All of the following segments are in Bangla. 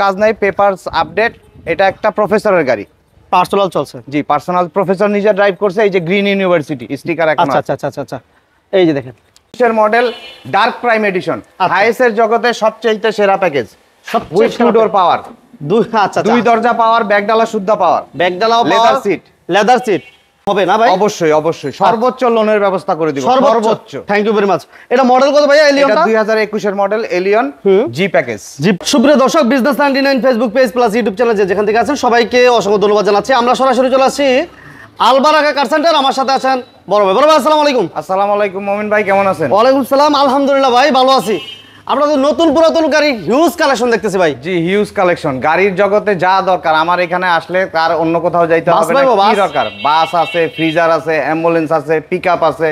কাজ নাই, পেপারস আপডেট। এটা একটা প্রফেসরের গাড়ি, পার্সোনাল চলছে। জি, পার্সোনাল, প্রফেসর নিজে ড্রাইভ করছে। এই যে গ্রিন ইউনিভার্সিটি স্টিকার এখন। আচ্ছা আচ্ছা আচ্ছা আচ্ছা, এই যে দেখেন মডেল ডার্ক প্রাইম এডিশন, হাইএসের জগতে সবচেয়ে সেরা package. With two door power, দুই দরজা পাওয়ার, ব্যাগডালা শুদ্ধ পাওয়ার, ব্যাগডালাও লেদার সিট, লেদার সিট হবে না ভাই? অবশ্যই অবশ্যই, সর্বোচ্চ লোনের ব্যবস্থা করে দিব, সর্বোচ্চ। Thank you very much. এটা মডেল কত ভাইয়া? এলিয়নটা 2021 এর মডেল, এলিয়ন জি প্যাকেজ। জি, সুপ্রিয় দর্শক, business 99 Facebook page plus YouTube channel যেখান থেকে আছেন সবাইকে অসংখ্য ধন্যবাদ জানাচ্ছি। আমরা সরাসরি চলে আসছি আলবারাকা কার সেন্টার। আমার সাথে আছেন বড় ভাই। বড় ভাই আসসালামু আলাইকুম। আসসালামু আলাইকুম মমিন ভাই, কেমন আছেন? ওয়ালাইকুম সালাম, আলহামদুলিল্লাহ ভাই ভালো আছি। আমরা তো নতুন পুরাতন গাড়ি হিউজ কালেকশন দেখতেছি ভাই। জি, হিউজ কালেকশন। গাড়ির জগতে যা দরকার আমার এখানে আসলে তার অন্য কোথাও যাইতে হবে না। কি দরকার? বাস আছে, ফ্রিজার আছে, অ্যাম্বুলেন্স আছে, পিকআপ আছে,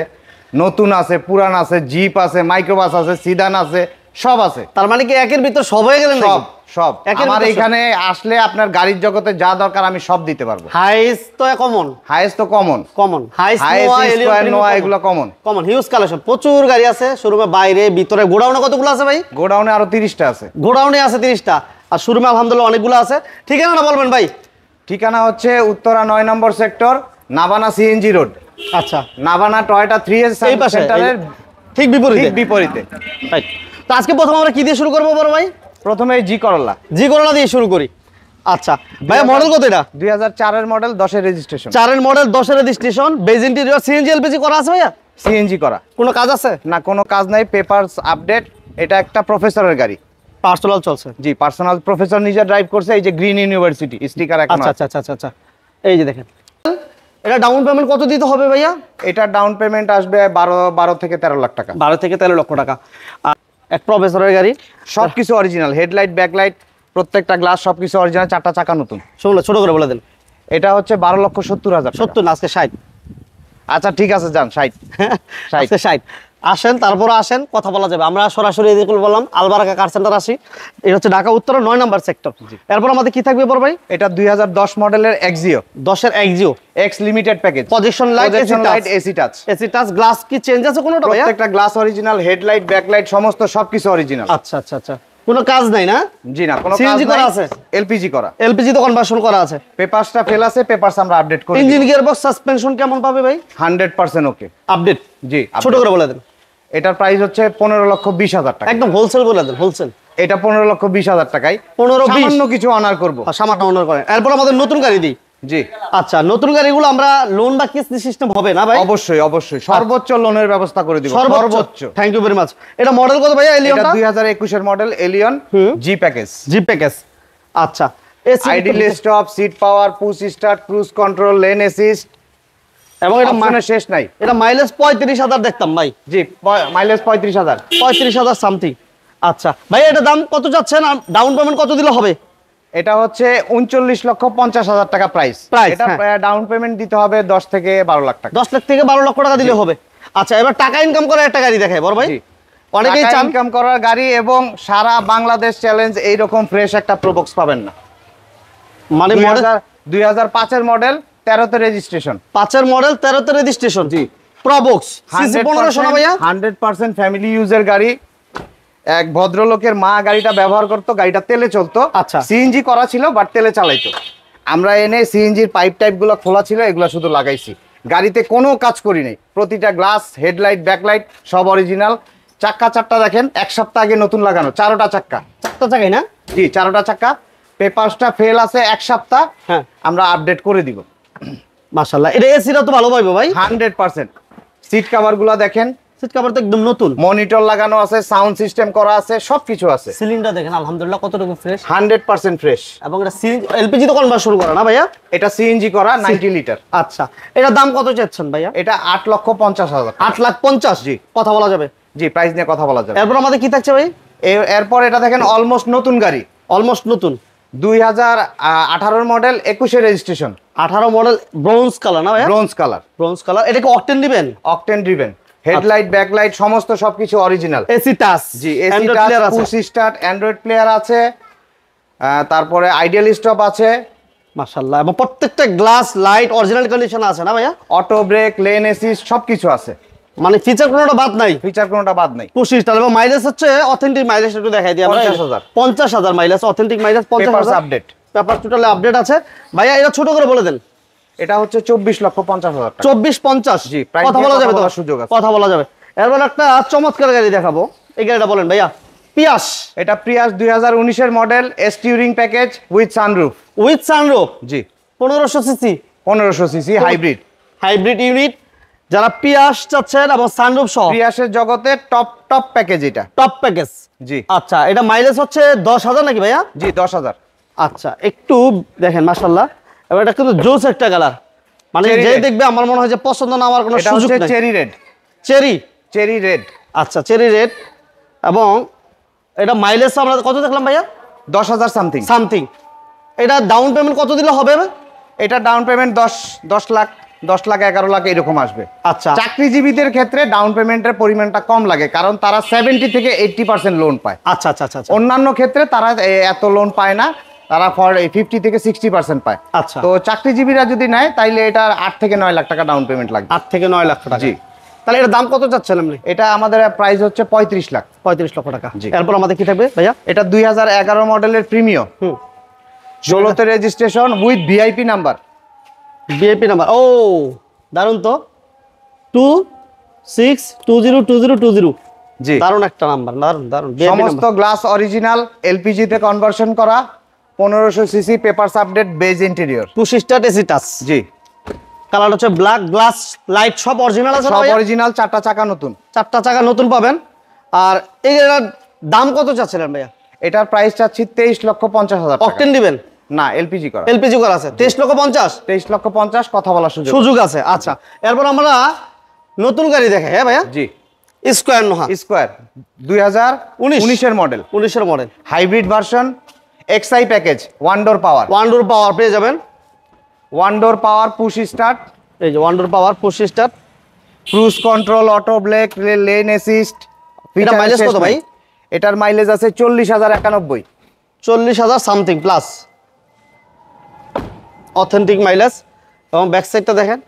নতুন আছে, পুরান আছে, জিপ আছে, মাইক্রোবাস আছে, সিদান আছে, সব আছে। তার মানে কি একের ভিতর সব হয়ে গেলেন? সব সব আমার এখানে আসলে আপনার গাড়ির জগতে যা দরকার আমি সব দিতে পারবো। হাইস তো কমন, হাইস তো কমন, হাইস নোয়া এগুলো কমন। হিউজ কালেকশন, প্রচুর গাড়ি আছে শোরুমে, বাইরে ভিতরে। গোডাউনে কতগুলো আছে ভাই? গোডাউনে আরো 30টা আছে। গোডাউনে আছে 30টা, আর শোরুমে আলহামদুলিল্লাহ অনেকগুলো আছে। ঠিকানাটা বলবেন ভাই? ঠিকানা হচ্ছে উত্তরা 9 নম্বর সেক্টর, নাভানা সিএনজি রোড। আচ্ছা, নাভানা টয়োটা 3S সেন্টারের ঠিক বিপরীতে। রাইট। তো আজকে প্রথম আমরা কি দিয়ে শুরু করবো বড় ভাই? প্রথমে জি করলা দিয়ে শুরু করি। আচ্ছা ভাইয়া, মডেল কত এটা? 2004 এর মডেল, 10 এর রেজিস্ট্রেশন। 4 এর মডেল, 10 এর registration, beige interior, CNG LPG করা আছে ভাইয়া? সিএনজি করা। কোনো কাজ আছে? না, কোনো কাজ নাই, পেপারস আপডেট। এটা একটা প্রফেসরের গাড়ি, পার্সোনাল চলছে। জি, পার্সোনাল, প্রফেসর নিজে ড্রাইভ করছে। এই যে গ্রিন ইউনিভার্সিটি স্টিকার এখন। আচ্ছা আচ্ছা আচ্ছা আচ্ছা, এই যে দেখেন। এটা ডাউন পেমেন্ট কত দিতে হবে ভাইয়া? এটা ডাউন পেমেন্ট আসবে 12 থেকে 13 লাখ টাকা। 12 থেকে 13 লক্ষ টাকা। এক প্রফেসরের গাড়ি, সবকিছু অরিজিনাল, হেডলাইট, ব্যাকলাইট, প্রত্যেকটা গ্লাস সবকিছু অরিজিনাল, 4টা চাকা নতুন। শুনলে ছোট করে বলে দেন। এটা হচ্ছে 12,70,000। 70 না, আজকে 60। আচ্ছা ঠিক আছে, যান 60। আজকে 60। আসেন, তারপর আসেন, কথা বলা যাবে। আমরা সরাসরি এদিকে বললাম আলবারাকা কার সেন্টার আসি। এটা হচ্ছে ঢাকা উত্তরা 9 নম্বর সেক্টর। এরপর আমাদের কি থাকবে বড় ভাই? এটা 2010 মডেলের এক্সিও, 10 এর Axio x limited package. Position light, AC touch, glass কি চেঞ্জ আছে কোনোটা ভাইয়া? প্রত্যেকটা গ্লাস অরিজিনাল, হেডলাইট, ব্যাকলাইট সমস্ত সবকিছু অরিজিনাল। আচ্ছা আচ্ছা আচ্ছা, কোনো কাজ নাই না? জি না, কোনো কাজ সিএনজি নাই। করা আছে, এলপিজি করা, এলপিজি তো কনভার্সন করা আছে। পেপারসটা ফেল আছে, পেপারস আমরা আপডেট করি। ইঞ্জিন, গিয়ারবক্স, সাসপেনশন কেমন পাবে ভাই? 100% ওকে, আপডেট। জি, ছোট করে বলে দেন। এটার প্রাইস হচ্ছে 15,20,000 টাকা। একদম হোলসেল বলে দেন, হোলসেল। এটা 15,20,000 টাকায় 15-20 সামান্য কিছু অনার করব। সামান্য অনার করেন। এরপর আমাদের নতুন গাড়ি দিই। জি, আচ্ছা, নতুন গাড়িগুলো আমরা লোন বা কিস্তি সিস্টেম হবে না ভাই? অবশ্যই অবশ্যই, সর্বোচ্চ লোনের ব্যবস্থা করে দিব, সর্বোচ্চ। Thank you very much. এটা মডেল কত ভাইয়া? এলিয়ন, এটা 2021 এর model, Allion G package. G package. আচ্ছা, idle stop, seat power, push start, cruise control, lane assist, এবং এটা মানে শেষ নাই। এটা মাইলেজ 35,000 দেখতাম ভাই। জি, মাইলেজ 35,000 সামথিং। আচ্ছা ভাই, এটা দাম কত যাচ্ছেন? ডাউন পেমেন্ট কত দিলে হবে? এটা হচ্ছে 39,50,000 টাকা প্রাইস। এটা ডাউন পেমেন্ট দিতে হবে 10 থেকে 12 লাখ টাকা। 10 লাখ থেকে 12 লক্ষ টাকা দিলে হবে। আচ্ছা, এবার টাকা ইনকাম করার একটা গাড়ি দেখাই বড় ভাই। অনেকেই ইনকাম করার গাড়ি, এবং সারা বাংলাদেশ চ্যালেঞ্জ এইরকম ফ্রেশ একটা প্রোবক্স পাবেন না। মানে 2005 এর মডেল, 13 তে রেজিস্ট্রেশন। 5 এর মডেল, 13 তে রেজিস্ট্রেশন। জি, প্রোবক্স সিসি 1500 না ভাইয়া? 100% ফ্যামিলি ইউজের গাড়ি। এক ভদ্রলোকের মা গাড়িটা ব্যবহার করতো, গাড়িটা তেলে চলতো। আচ্ছা, সিএনজি করা ছিল বাট তেলে চালাইতো। আমরা এনে সিএনজির পাইপ টাইপ গুলো খোলা ছিল, এগুলো শুধু লাগাইছি। গাড়িতে কোনো কাজ করি নাই। প্রতিটা গ্লাস, হেডলাইট, ব্যাকলাইট সব অরিজিনাল। চাক্কা 4টা দেখেন, এক সপ্তাহ আগে নতুন লাগানো, 4টা চাক্কা। 4টা চাকাই না? জি, 4টা চাক্কা। পেপারসটা ফেল আছে এক সপ্তাহ, হ্যাঁ, আমরা আপডেট করে দিব। মাশাআল্লাহ। এটা এসিটা তো ভালো পাইবো ভাই? 100%। সিট কভার গুলো দেখেন, সিট কভার তো একদম নতুন, মনিটর লাগানো আছে, সাউন্ড সিস্টেম করা আছে, সবকিছু আছে। সিলিন্ডার দেখেন আলহামদুলিল্লাহ কতটুকু ফ্রেশ, 100% ফ্রেশ। এবং এটা এলপিজি তো কনভার্সন করা না ভাইয়া? এটা সিএনজি করা, 90 লিটার। আচ্ছা, এটা দাম কত চাচ্ছেন ভাইয়া? এটা 8,50,000। 8,50,000? জি, কথা বলা যাবে। জি, প্রাইস নিয়ে কথা বলা যাবে। এরপর আমাদের কি থাকছে ভাই? এরপর এটা দেখেন, অলমোস্ট নতুন গাড়ি, অলমোস্ট নতুন, 2018 model, 21 registration. 18 model, bronze colour না ভাইয়া? Bronze colour, bronze colour. এটা কি অকটেন দিবেন? অকটেন ড্রিভেন, হেডলাইট, ব্যাকলাইট সমস্ত সবকিছু অরিজিনাল। এসি টাচ, জি, AC touch, push start, Android player আছে, তারপরে আইডিয়াল স্টপ আছে। মাশাআল্লাহ। এবং প্রত্যেকটা গ্লাস, লাইট অরিজিনাল কন্ডিশন আছে না ভাইয়া? অটো ব্রেক, লেন অ্যাসিস্ট সবকিছু আছে। মানে ফিচার কোনোটা বাদ নাই, ফিচার কোনোটা বাদ নাই। 25 স্টার এবং মাইলেজ হচ্ছে অথেন্টিক মাইলেজ একটু দেখাই দিই আমরা। 50,000 50,000 mileage, authentic mileage 50,000 update, paper totally update আছে। ভাইয়া এটা ছোট করে বলে দেন। এটা হচ্ছে 24,50,000 টাকা। 24-50 জি, প্রাইস কথা বলা যাবে তো, সুযোগ আছে, কথা বলা যাবে। এরপর একটা চমৎকার গাড়ি দেখাবো, এই গাড়িটা বলেন ভাইয়া। পিয়াস, এটা প্রিয়াস 2019 এর model, steering package with sunroof. With sunroof, G 1500 CC, 1500 CC hybrid, hybrid unit. যারা পিয়াস চাচ্ছেন এবং সানরুফ সহ, প্রিয়াসের জগতে টপ প্যাকেজ এটা, টপ প্যাকেজ। জি আচ্ছা, এটা মাইলেজ হচ্ছে 10,000 নাকি ভাইয়া? জি 10,000। আচ্ছা, একটু দেখেন মাশাআল্লাহ, এবার এটা কিন্তু জোস একটা কালার, মানে Cherry যে red। দেখবে আমার মনে হয় যে পছন্দ না আমার কোনো এটা সুযোগ হচ্ছে নাই। Cherry red, cherry red. আচ্ছা, চেরি রেড। এবং এটা মাইলেজ আমরা কত দেখলাম ভাইয়া? 10,000 সামথিং। সামথিং। এটা ডাউন পেমেন্ট কত দিলে হবে? এটা ডাউন পেমেন্ট 10 লাখ, 10 লাখ 11 লাখ এরকম আসবে। আচ্ছা, চাকরিজীবীদের ক্ষেত্রে ডাউন পেমেন্টের পরিমাণটা কম লাগে, কারণ তারা 70 থেকে 80% লোন পায়। আচ্ছা আচ্ছা আচ্ছা আচ্ছা। অন্যান্য ক্ষেত্রে তারা এত লোন পায় না, তারা 50 থেকে 60% পায়। আচ্ছা, তো চাকরিজীবীরা যদি নেয় তাইলে এটা 8 থেকে 9 লাখ টাকা ডাউন পেমেন্ট লাগবে। 8 থেকে 9 লাখ টাকা। জি। তাহলে এর দাম কত চাচ্ছেন আপনি? এটা আমাদের প্রাইস হচ্ছে 35 লাখ। 35 লক্ষ টাকা। জি। এরপর আমাদের কি থাকবে ভাইয়া? এটা 2011 মডেলের প্রিমিয়ম, 16তে রেজিস্ট্রেশন উইথ ভিআইপি নাম্বার। বিএপি নাম্বার, ও দারুন তো, 26202020। জি, দারুন একটা নাম্বার, দারুন দারুন। সমস্ত গ্লাস অরিজিনাল, এলপিজি তে কনভার্সন করা, 1500 CC, papers update, beige interior. Push start AC touch. জি, কালার হচ্ছে ব্ল্যাক, গ্লাস লাইট সব অরিজিনাল আছে সব অরিজিনাল, 4টা চাকা নতুন। 4টা চাকা নতুন পাবেন। আর এই এটার দাম কত চাচ্ছিলেন ভাইয়া? এটার প্রাইস চাচ্ছি 23,50,000 টাকা। অকটেন দিবেন? না, এলপিজি করা। এলপিজি করা আছে। 23,50,000 23,50,000 কথা বলার সুযোগ। সুযোগ আছে। আচ্ছা, এরপর আমরা নতুন গাড়ি দেখাই। হ্যাঁ ভাইয়া, জি, স্কোয়ার নোহা স্কোয়ার 2019 এর মডেল, 19 এর model, hybrid version, XI package, one door power. One door power পেয়ে যাবেন। One door power, push start, এই যে one door power, push start, cruise control, auto brake, lane assist. এটা মাইলেজ কত ভাই? এটার মাইলেজ আছে 40,091। 40,000 সামথিং প্লাস, অথেন্টিক মাইলেজ। এবং ব্যাক সাইডটা দেখেন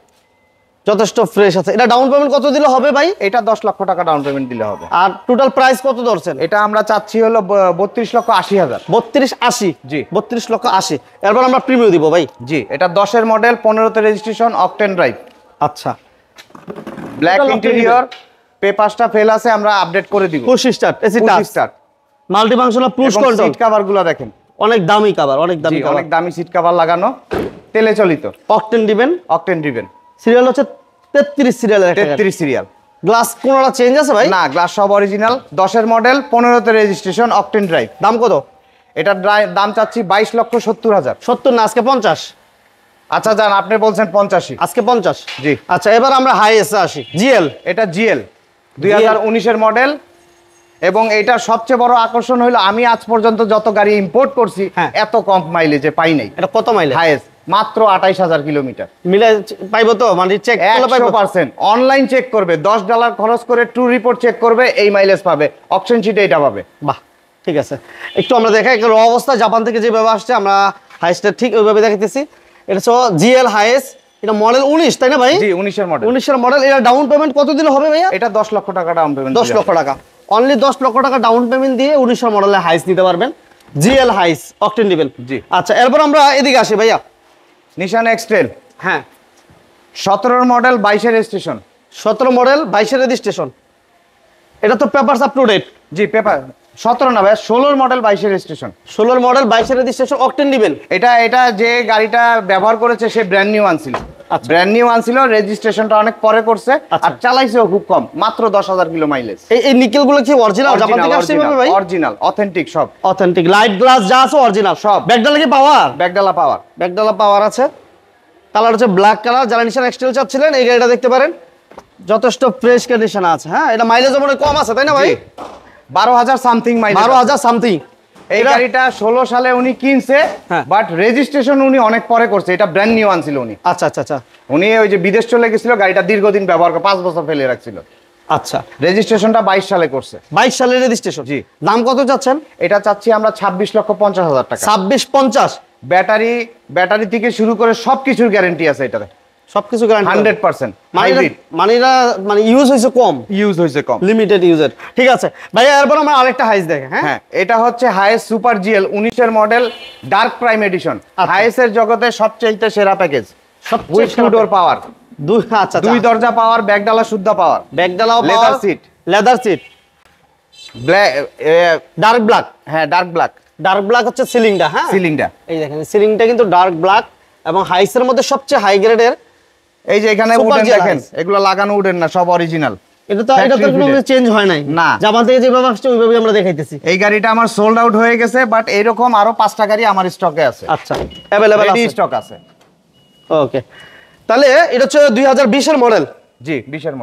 যথেষ্ট ফ্রেশ আছে। এটা ডাউন পেমেন্ট কত দিলে হবে ভাই? এটা 10 লক্ষ টাকা ডাউন পেমেন্ট দিলে হবে। আর টোটাল প্রাইস কত ধরছেন? এটা আমরা চাচ্ছি হলো 32,80,000। 32,80। জি। 32,80,000। এরপর আমরা প্রিমিয়াম দিব ভাই। জি, এটা 10 এর মডেল, 15তে রেজিস্ট্রেশন, অকটেন ড্রাইভ। আচ্ছা, ব্ল্যাক Total ইন্টেরিয়র, পেপারসটা ফেল আছে, আমরা আপডেট করে দিব। Push start AC touch, start, multi functional push control. Seat cover গুলো দেখেন, অনেক দামি কভার, অনেক জি, দামি কভার। অনেক দামি সিট কভার লাগানো, তেলে চালিত, অকটেন দিবেন। Octane driven. সিরিয়াল হচ্ছে 33 সিরিয়ালের। 33 সিরিয়াল। গ্লাস কোনটা চেঞ্জ আছে ভাই? না, গ্লাস সব অরিজিনাল। 10 এর মডেল, 15তে রেজিস্ট্রেশন, অকটেন ড্রাইভ। দাম কত? এটার দাম চাচ্ছি 22,70,000। 70 না, আজকে 50। আচ্ছা যান, আপনি বলছেন 85। আজকে 50। জি। আচ্ছা, এবার আমরা হাই এসে আসি। জিএল, এটা জিএল 2019 এর মডেল, এবং এটার সবচেয়ে বড় আকর্ষণ হলো আমি আজ পর্যন্ত যত গাড়ি ইম্পোর্ট করছি হ্যাঁ। এত কম মাইলেজে পাই নাই। এটা কত মাইলেজ? হাইয়েস্ট মাত্র 28,000 কিলোমিটার। মিলে পাইবো তো, মানে চেক করলে পাইবো? 100% অনলাইন চেক করবে, $10 খরচ করে ট্রু রিপোর্ট চেক করবে, এই মাইলেজ পাবে, অপশন শিটে এটা পাবে। বাহ, ঠিক আছে। একটু আমরা দেখাই র অবস্থা, জাপান থেকে যেভাবে আসছে আমরা হাইস্টটা ঠিক ওইভাবে দেখাইতেছি। এটা হচ্ছে জিএল হাইস, এটা মডেল 19 তাই না ভাই? জি, 19 এর মডেল। 19 এর মডেল। এটা ডাউন পেমেন্ট কত দিলে হবে ভাইয়া? এটা 10 লক্ষ টাকা ডাউন পেমেন্ট। 10 লক্ষ টাকা, অনলি 10 লক্ষ টাকা ডাউন পেমেন্ট দিয়ে 19 এর মডেলের হাইস নিতে পারবেন। জিএল হাইস, অকটেন দিবেন। জি। আচ্ছা, এরপর আমরা এদিকে আসি ভাইয়া। নিশান এক্সটেল, হ্যাঁ, 17 মডেল, 22 রেজিস্ট্রেশন। 17 model, 22 registration. এটা তো পেপারস আপ টু ডেট। জি, পেপার 17 না ভাই, 16 model, 22 registration. 16 model, 22 registration, octane দিবেন। এটা যে গাড়িটা ব্যবহার করেছে সে ব্র্যান্ড নিউ আনছিল। আচ্ছা। ব্র্যান্ড নিউ আনছিল, রেজিস্ট্রেশনটা অনেক পরে করছে, আচ্ছা। আর চালাইছেও খুব কম, মাত্র 10,000 কিলো মাইলেজ। এই নিকেল গুলো কি অরিজিনাল জাপান থেকে আসছে ভাই? অরিজিনাল, অথেন্টিক সব। অথেন্টিক লাইট গ্লাস যা আছে অরিজিনাল সব। ব্যাকডালা কি পাওয়ার? ব্যাকডালা পাওয়ার। ব্যাকডালা পাওয়ার আছে। কালার হচ্ছে ব্ল্যাক কালার। যারা নিশান এক্সটেল চাচ্ছিলেন এই গাড়িটা দেখতে পারেন, যথেষ্ট ফ্রেশ কন্ডিশন আছে। হ্যাঁ, এটা মাইলেজ মনে কম আছে তাই না ভাই? 12,000 সামথিং মাইলেজ। 12,000 সামথিং। এই গাড়িটা 16 সালে উনি কিনছে, হ্যাঁ। বাট রেজিস্ট্রেশন উনি অনেক পরে করছে, এটা ব্র্যান্ড নিউ আনছিল উনি। আচ্ছা আচ্ছা আচ্ছা উনি ওই যে বিদেশ চলে গেছিল, গাড়িটা দীর্ঘদিন ব্যবহার করে 5 বছর ফেলে রাখছিল। আচ্ছা, রেজিস্ট্রেশনটা 22 সালে করছে। 22 সালের রেজিস্ট্রেশন। জি। দাম কত চাচ্ছেন? এটা চাচ্ছি আমরা 26,50,000 টাকা। 26-50। ব্যাটারি থেকে শুরু করে সবকিছুর গ্যারান্টি আছে এটাতে। সবকিছু গ্যারান্টি 100% হাইব্রিড, মানে ইউজ হয়েছে কম লিমিটেড ইউজার। ঠিক আছে ভাইয়া, এরপর আমরা আরেকটা হাইস দেখে। হ্যাঁ, এটা হচ্ছে Hiace super GL 19 model dark prime edition. হাইসের জগতে সবচেয়ে সেরা package, with two door power, দুই দরজা পাওয়ার, ব্যাকডালা শুদ্ধ পাওয়ার, ব্যাকডালাও leather seat, black dark black. হ্যাঁ ডার্ক ব্ল্যাক হচ্ছে সিলিংটা। হ্যাঁ, সিলিংটা এই দেখেন সিলিংটা কিন্তু ডার্ক ব্ল্যাক এবং হাইসের মধ্যে সবচেয়ে হাই গ্রেডের। এই যে এখানে উডেন দেখেন, এগুলো লাগানো উডেন না, সব অরিজিনাল। এটা তো কোনো চেঞ্জ হয় নাই না, জাপান থেকে যেভাবে আসছে ওইভাবেই আমরা দেখাইতেছি। এই গাড়িটা আমার সোল্ড আউট হয়ে গেছে, বাট এরকম আরো 5টা গাড়ি আমার স্টকে আছে। আচ্ছা, अवेलेबल আছে, স্টক আছে। ওকে, তাহলে এটা হচ্ছে 2020 এর মডেল। জি 20 এর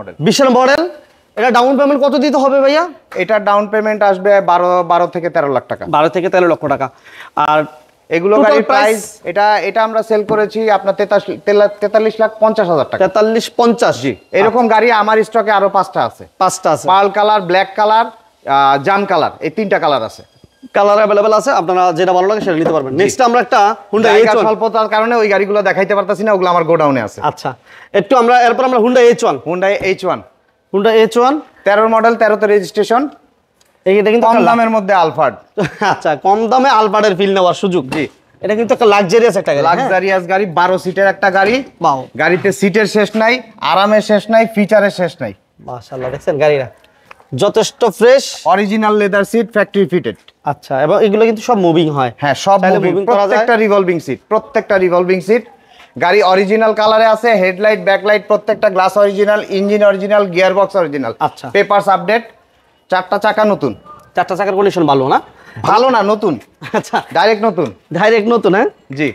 মডেল। এটা ডাউন পেমেন্ট কত দিতে হবে ভাইয়া? এটা ডাউন পেমেন্ট আসবে 12 থেকে 13 লাখ টাকা। 12 থেকে 13 লক্ষ টাকা। আর এগুলো গাড়ির প্রাইস, এটা আমরা সেল করেছি আপনার 43,50,000 টাকা। 43-50। জি, এরকম গাড়ি আমার স্টকে আরো 5টা আছে। পার্ল কালার, ব্ল্যাক কালার, জাম কালার, এই 3টা কালার আছে। কালার अवेलेबल আছে, আপনারা যেটা ভালো লাগে সেটা নিতে পারবেন। নেক্সট আমরা একটা হুন্ডা H1, স্বল্পতার কারণে ওই গাড়িগুলো দেখাইতে পারতাছি না, ওগুলো আমার গোডাউনে আছে। আচ্ছা, এরপর আমরা হুন্ডা H1 13 মডেল, 13তে রেজিস্ট্রেশন। এটা কিন্তু কম দামের মধ্যে আলফার্ড। আচ্ছা, কম দামে আলফার্ডের ফিল নেওয়ার সুযোগ। জি, এটা কিন্তু একটা লাক্সারিয়াস একটা গাড়ি, লাক্সারিয়াস গাড়ি, 12 সিটের একটা গাড়ি। বাও, গাড়িতে সিটের শেষ নাই, আরামের শেষ নাই, ফিচারের শেষ নাই। মাশাআল্লাহ, দেখছেন গাড়িটা যথেষ্ট fresh, original leather seat, factory fitted. আচ্ছা, এবং এগুলো কিন্তু সব মুভিং হয়। হ্যাঁ, সব মুভিং, প্রত্যেকটা রিভলভিং সিট। গাড়ি অরিজিনাল কালারে আছে, হেডলাইট, ব্যাকলাইট প্রত্যেকটা glass original, engine original, gear box original. আচ্ছা, পেপারস আপডেট, 4টা চাকা নতুন। 4টা চাকার কন্ডিশন ভালো না? ভালো না, নতুন। আচ্ছা, ডাইরেক্ট নতুন। হ্যাঁ জি,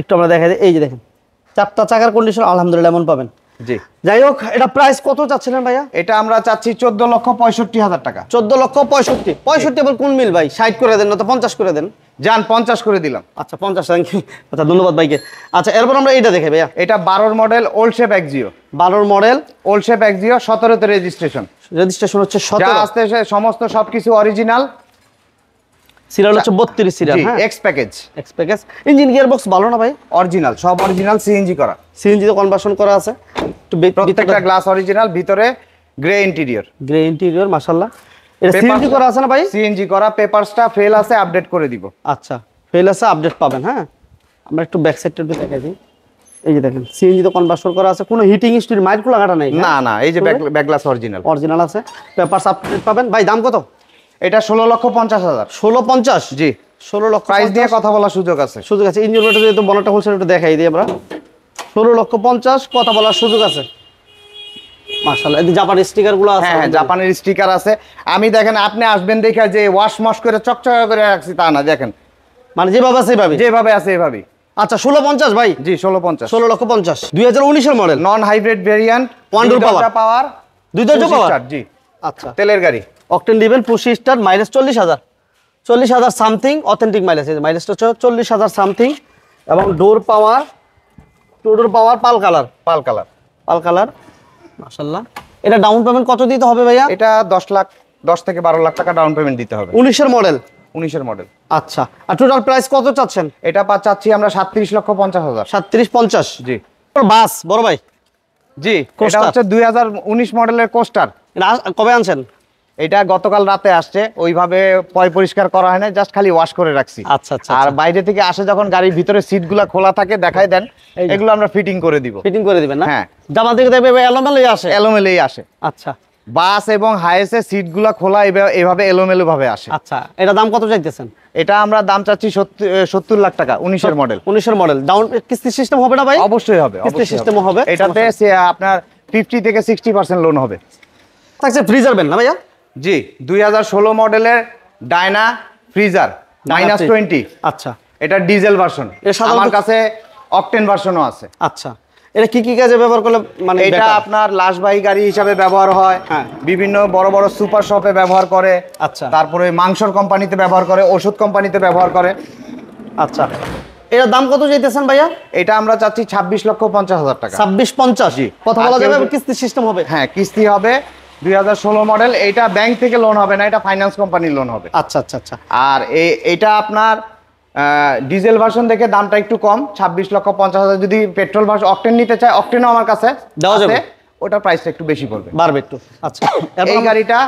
একটু আমরা দেখাই দিই। এই যে দেখেন 4টা চাকার কন্ডিশন আলহামদুলিল্লাহ এমন পাবেন। জি, যাই হোক, এটা প্রাইস কত চাচ্ছিলেন ভাইয়া? এটা আমরা চাচ্ছি 14,65,000 টাকা। 14,65,000 আবার কোন মিল ভাই? 60 করে দেন, না তো 50 করে দেন। যান, 50 করে দিলাম। আচ্ছা, 50, থ্যাংক ইউ। আচ্ছা, ধন্যবাদ ভাইকে। আচ্ছা, এরপর আমরা এইটা দেখে ভাইয়া। এটা 12 model old shape Axio. 12 model old shape Axio, 17তে রেজিস্ট্রেশন হচ্ছে 17। আসতে সমস্ত সবকিছু অরিজিনাল। সিরিয়াল হচ্ছে 32 সিরিয়াল। হ্যাঁ, x package. Engine gear box ভালো না ভাই? অরিজিনাল, সব অরিজিনাল, সিএনজি করা, সিএনজি তে কনভার্সন করা আছে। প্রত্যেকটা গ্লাস অরিজিনাল, ভিতরে গ্রে ইন্টেরিয়র। মাশাআল্লাহ, এটা সিএনজি করা আছে না ভাই? সিএনজি করা। পেপারসটা ফেল আছে, আপডেট করে দিব। আচ্ছা, ফেল আছে, আপডেট পাবেন। হ্যাঁ, আমরা একটু ব্যাক সাইডটা একটু দেখাই দিই। এই যে দেখেন সিএনজি তে কনভার্সন করা আছে, কোনো হিটিং স্টিল মাইট খোলা কাটা নাই। না, এই যে ব্যাক গ্লাস অরিজিনাল আছে, পেপারস আপডেট পাবেন। ভাই দাম কত? এটা 16,50,000। 16,50? জি, 16 লক্ষ। প্রাইস দিয়ে কথা বলার সুযোগ আছে। ইঞ্জিন রোটা যেহেতু বনেটটা হোলসেল একটু দেখাই দিই আমরা। 16,50,000 কথা বলার সুযোগ আছে। মাশাআল্লাহ, এই জাপানের স্টিকারগুলো আছে। হ্যাঁ, জাপানের স্টিকার আছে। আমি দেখেন, আপনি আসবেন দেখে যে ওয়াশ মশ করে চকচকা করে রাখছি তা না, দেখেন মানে যেভাবে আছে এভাবেই। আচ্ছা, 16,50 ভাই। জি, 16,50। 16,50,000 2019 এর model, non hybrid variant, one door power, দুই দরজা পাওয়ার। জি, আচ্ছা, তেলের গাড়ি, অকটেন দিবেন, push start, mileage 40,000 something, authentic mileage. এই মাইলেজটা হচ্ছে 40,000 সামথিং, এবং ডোর পাওয়ার, পাল কালার। মাশাআল্লাহ, এটা ডাউন পেমেন্ট কত দিতে হবে ভাইয়া? এটা 10 থেকে 12 লাখ টাকা ডাউন পেমেন্ট দিতে হবে। 19 এর মডেল। আচ্ছা, আর টোটাল প্রাইস কত চাচ্ছেন? এটা চাচ্ছি আমরা 37,50,000। 37-50। জি, বাস বড় ভাই। জি, এটা হচ্ছে 2019 মডেলের কোস্টার। এটা কবে আনছেন? এটা গতকাল রাতে আসছে, ওইভাবে পরিষ্কার করা হয় না, জাস্ট খালি ওয়াশ করে রাখছি। আচ্ছা। আর বাইরে থেকে আসে যখন গাড়ির ভিতরে সিটগুলো খোলা থাকে, দেখাই দেন, এগুলো আমরা ফিটিং করে দিবেন না? হ্যাঁ, জামা থেকে দেখবে এলোমেলোই আসে। আচ্ছা, বাস এবং হাইসে সিটগুলো খোলা এভাবে এলোমেলো ভাবে আসে। আচ্ছা, এটা দাম কত চাইতেছেন? এটা আমরা দাম চাচ্ছি 70 লাখ টাকা। 19 এর মডেল। ডাউন কিস্তি সিস্টেম হবে না ভাই? অবশ্যই হবে, কিস্তি সিস্টেম হবে। এটাতে আপনার 50 থেকে 60% লোন হবে। থাকছে ফ্রিজার বেন না ভাইয়া? জি, 2016 মডেলের ডায়না ফ্রিজার -20। আচ্ছা, এটা ডিজেল ভার্সন। আমার কাছে অকটেন ভার্সনও আছে। আচ্ছা, এটা কি কাজে ব্যবহার করলে মানে? এটা আপনার লাশবাহী গাড়ি হিসাবে ব্যবহার হয়। হ্যাঁ, বিভিন্ন বড় বড় সুপার শপে ব্যবহার করে। আচ্ছা, তারপরে মাংসর কোম্পানিতে ব্যবহার করে, ওষুধ কোম্পানিতে ব্যবহার করে। আচ্ছা, এটার দাম কত চাইতেছেন ভাইয়া? এটা আমরা চাচ্ছি 26,50,000 টাকা। 26-50? জি, কথা বলা যাবে, কিস্তি সিস্টেম হবে? হ্যাঁ, কিস্তি হবে। 2016 মডেল। এটা ব্যাংক থেকে লোন হবে না, এটা ফাইন্যান্স কোম্পানির লোন হবে। আচ্ছা। আর এটা আপনার ডিজেল ভার্সন দেখে দামটা একটু কম, 26,50,000। যদি পেট্রোল ভার্সন অকটেন নিতে চায়, অকটেনও আমার কাছে দেওয়া যাবে। আছে, ওটার প্রাইসটা একটু বেশি পড়বে, বাড়বে একটু। আচ্ছা, এই গাড়িটা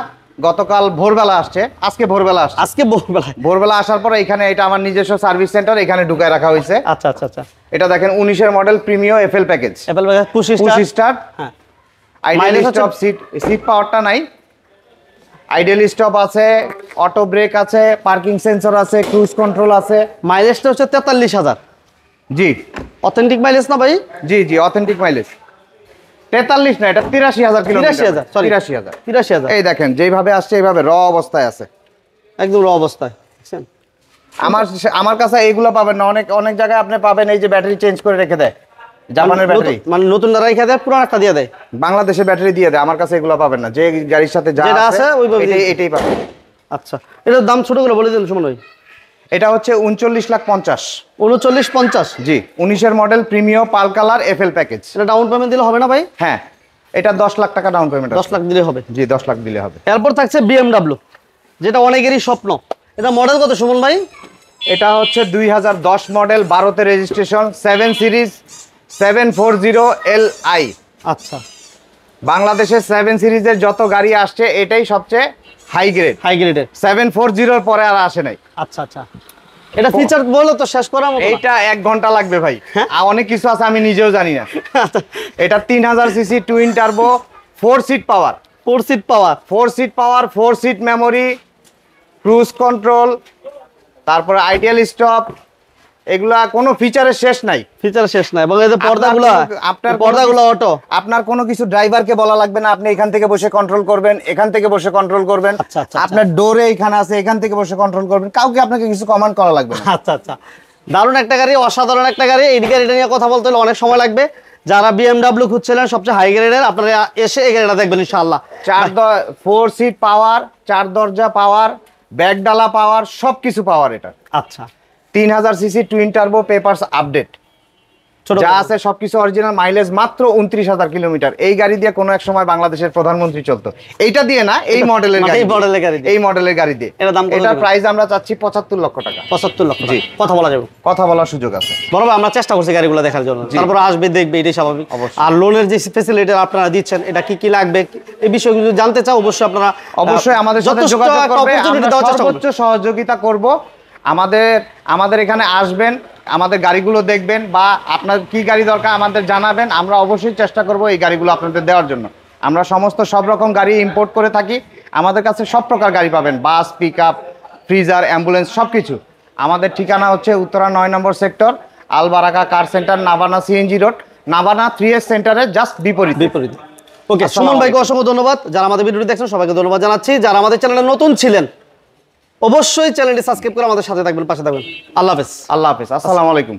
গতকাল ভোরবেলা আসছে, আজকে ভোরবেলা আসছে। আজকে বলবেলায়। ভোরবেলা আসার পরে এখানে এটা আমার নিজস্ব সার্ভিস সেন্টার, এখানে ঢুকায় রাখা হয়েছে। আচ্ছা আচ্ছা আচ্ছা। এটা দেখেন 19-এর model premium FL package, apple bag push push star. হ্যাঁ, আইডিয়াল Mileage হচ্ছে- স্টপ, সিট পাওয়ারটা নাই। আইডিয়াল স্টপ আছে, অটো ব্রেক আছে, পার্কিং সেন্সর আছে, ক্রুজ কন্ট্রোল আছে। মাইলেজটা হচ্ছে 43,000। জি অথেন্টিক মাইলেজ না ভাই? জি জি, অথেন্টিক মাইলেজ। 43 না, এটা 83,000 কিলোমিটার। 83,000, sorry। 83,000। 83,000 এই দেখেন যেইভাবে আসছে এইভাবে র অবস্থায় আছে। একদম র অবস্থায়, দেখছেন? আমার কাছে এইগুলো পাবেন না, অনেক অনেক জায়গায় আপনি পাবেন এই যে ব্যাটারি চেঞ্জ করে রেখে দেয়, জাপানের ব্যাটারি, মানে নতুন রাইখা দেয়, পুরান একটা দিয়ে দেয়। বাংলাদেশে ব্যাটারি দিয়ে দেয়। আমার কাছে এগুলো পাবেন না, যে গাড়ির সাথে যা যেটা আছে আছে ওইভাবে এটাই পাবেন। আচ্ছা, এটার দাম ছোট করে বলে দিন সুমন ভাই। এটা হচ্ছে 39,50,000। 39,50। জি, 19-এর মডেল প্রিমিয়াম পাল কালার এফএল প্যাকেজ। এটা ডাউন পেমেন্ট দিলে হবে না ভাই? হ্যাঁ, এটা 10 লাখ টাকা ডাউন পেমেন্ট। 10 লাখ দিলে হবে। জি, 10 লাখ দিলে হবে। এরপর থাকছে বিএমডাব্লিউ, যেটা অনেকেরই স্বপ্ন। এটা মডেল কত সুমন ভাই? এটা হচ্ছে 2010 মডেল, 12তে রেজিস্ট্রেশন, 7 সিরিজ 740 Li। আচ্ছা, বাংলাদেশে 7 সিরিজের যত গাড়ি আসছে এটাই সবচেয়ে হাই গ্রেড। হাই গ্রেডের। 740 পরে আর আসে নাই। আচ্ছা আচ্ছা, এটা ফিচার বলো তো শেষ করার মতো না? এইটা 1 ঘন্টা লাগবে ভাই। হ্যাঁ? আর অনেক কিছু আছে আমি নিজেও জানি না। আচ্ছা, এটা 3000 CC twin turbo, 4 seat power, 4 seat power. 4 seat power, 4 seat memory, cruise control, তারপরে আইডিয়াল স্টপ, এগুলা কোনো ফিচারের শেষ নাই। ফিচার শেষ নাই, এবং এই যে পর্দাগুলো, আপনার পর্দাগুলো অটো। আপনার কোনো কিছু ড্রাইভারকে বলা লাগবে না, আপনি এখান থেকে বসে কন্ট্রোল করবেন, এখান থেকে বসে কন্ট্রোল করবেন। আচ্ছা, আচ্ছা, আপনার ডোরে এখানে আছে, এখান থেকে বসে কন্ট্রোল করবেন, কাউকে আপনাকে কিছু কমান্ড করা লাগবে না। আচ্ছা আচ্ছা, দারুণ একটা গাড়ি, অসাধারণ একটা গাড়ি। এই গাড়িটা নিয়ে কথা বলতে হলে অনেক সময় লাগবে। যারা বিএমডাব্লিউ খুঁজছিলেন সবচেয়ে হাই গ্রেডের, আপনারা এসে এই গাড়িটা দেখবেন ইনশাআল্লাহ। 4 সিট পাওয়ার, 4 দরজা পাওয়ার, ব্যাকডালা পাওয়ার, সবকিছু পাওয়ার। এটা আচ্ছা, 3000 CC twin turbo, papers update, ছোট যা আছে সবকিছু অরিজিনাল। মাইলেজ মাত্র 29,000 কিলোমিটার। এই গাড়ি দিয়ে কোনো এক সময় বাংলাদেশের প্রধানমন্ত্রী চলতো। এইটা দিয়ে না, এই মডেলের মানে গাড়ি, এই মডেলের গাড়ি দিয়ে। এই মডেলের গাড়ি দিয়ে। এটার দাম কত এটার দিবেন? প্রাইস আমরা চাচ্ছি 75 লক্ষ টাকা। 75 লক্ষ। জি। কথা বলা যাবে, কথা বলার সুযোগ আছে। বড় ভাই আমরা চেষ্টা করছি গাড়িগুলো দেখার জন্য, তারপর আসবে দেখবে, এটাই স্বাভাবিক। অবশ্যই। আর লোনের যে ফ্যাসিলিটি আপনারা দিচ্ছেন, এটা কি কি লাগবে এই বিষয়ে যদি জানতে চাও, অবশ্যই আপনারা অবশ্যই আমাদের সাথে যথেষ্ট যোগাযোগ একটা করবে, opportunity আমরা দেওয়ার চেষ্টা করব। সর্বোচ্চ সহযোগিতা করব। আমাদের এখানে আসবেন, আমাদের গাড়িগুলো দেখবেন, বা আপনার কি গাড়ি দরকার আমাদের জানাবেন, আমরা অবশ্যই চেষ্টা করব এই গাড়িগুলো আপনাদের দেওয়ার জন্য। আমরা সব রকম গাড়ি ইম্পোর্ট করে থাকি, আমাদের কাছে সব প্রকার গাড়ি পাবেন, বাস, পিকআপ, ফ্রিজার, অ্যাম্বুলেন্স, সবকিছু। আমাদের ঠিকানা হচ্ছে উত্তরা 9 নম্বর সেক্টর, আলবারাকা কার সেন্টার, নাবানা সিএনজি রোড, নাবানা 3S সেন্টারের জাস্ট বিপরীত। ওকে, সুমন ভাইকে অসংখ্য ধন্যবাদ। যারা আমাদের ভিডিওটি দেখছেন সবাইকে ধন্যবাদ জানাচ্ছি। যারা আমাদের চ্যানেলে নতুন ছিলেন অবশ্যই চ্যানেলটি সাবস্ক্রাইব করে আমাদের সাথে থাকবেন, পাশে থাকবেন। আল্লাহ হাফেজ। আল্লাহ হাফেজ, আসসালামু আলাইকুম।